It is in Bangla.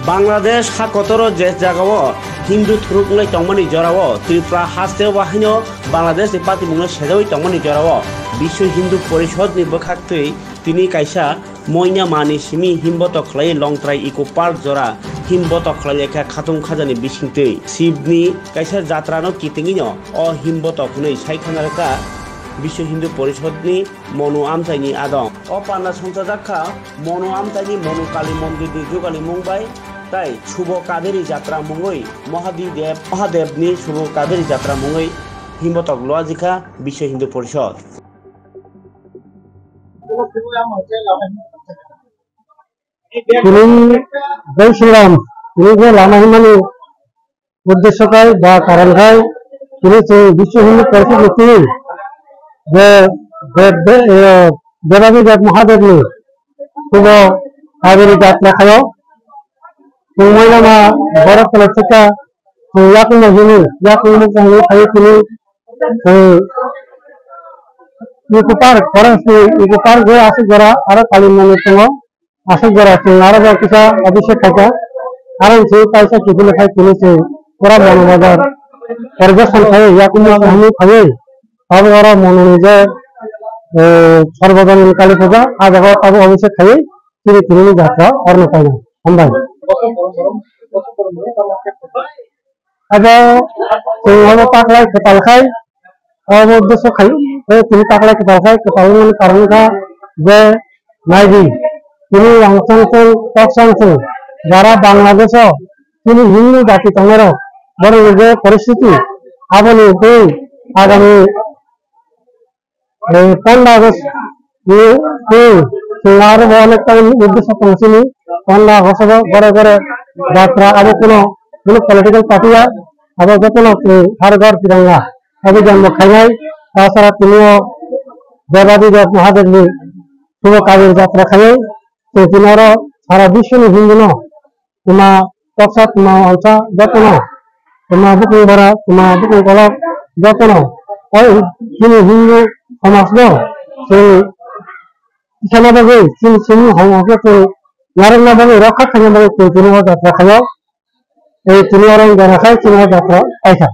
বাংলাদেশ হাকতর যে জাগাও হিন্দু থুরুকলাই তংমানি জরাও ত্রিপুরা হাস্তেও বাহিনী বাংলাদেশ পাতি মুংনা সেজাওই তংমানি জরাও বিশ্ব হিন্দু পরিষদ ni বখাক্তই তিনি কাইসা ময়না মানি সিমি হিমবত খলাই লংত্রাই ইকো পার্ক জরা হিমবত খলাই লেখা খাতুং খাজানি বিসিংতই শিবনি কাইসা যাত্রানো কিতিঙিনো অ হিমবত খनै সাইখানারকা বিশ্ব হিন্দু পরিষদনি মনো আমচাইনি আদং অ পান্না সংসাজাখা মনো আমচাইনি মনো কালী মন্দিরনি জোগালি মুংবাই তাই শুভ কাবেরী যাত্রা মুঙ্গই মহাদেবনি শুভ কাবেরী যাত্রা মুঙ্গই হিমবতক লোয়াজিকা বিশ্ব হিন্দু পরিষদ জয় শ্রীরাম তিনি যে লামা হিমানি উদ্দেশ্য খায় বা কারণ খায় তিনি বিশ্ব হিন্দু পরিষদ তিনি যে দেবাদিদেব মহাদেবনি শুভ কাবেরী যাত্রা খায় মহিলা বড় কলেজ থেকে ইয়াকুম মহিনী ইয়াকুম মহিনী খাই তিনি eco park forest eco park যে আসে যারা আরো কালী মন্দির সঙ্গে আসে যারা আরো কিছু অভিষেক থাকে কারণ সেই পয়সা কিছু লেখায় কিনেছে ওরা মনোবাজার পরিবেশন খাই ইয়াকুম মহিনী খাই তবে ওরা মনে নিজে সর্বজনীন কালী পূজা আজ তবে অভিষেক খাই তিনি তিনি যাত্রা অর্ণ পাই না সম্ভাই ada taklay ketal khay uddesho khay তিনি taklay ketal khay ketal মানে কারণ কা যে নাইবি তিনি অংশংসং তৎসংসং যারা বাংলাদেশ তিনি হিন্দু জাতি তমের বড় যে পরিস্থিতি আবনি আগামী 15 আগস্ট আরো অনেকটা উদ্দেশ্য পৌঁছিনি 15 আগস্ট ঘরে ঘরে যাত্রা আরো কোনো পলিটিক্যাল পার্টি আবার যত হর ঘর তিরঙ্গা অভিযান খাই তাছাড়া তিনিও দেবাদিদেব মহাদেবনি শুভ কাবেরী যাত্রা খাই তিনি সারা বিশ্ব হিন্দু তোমা তৎসা তোমা অংশা যত্ন তোমা বুকুং ভরা তোমা বুকুং কলক যত্ন তিনি হিন্দু সমাজ সেই সেনাবাগে তিনি সমাজকে নারঙ্গাবাগে রক্ষা খাই তিনি যাত্রা খাই এই তিনি অরং যারা খাই তিনি যাত্রা পাইছা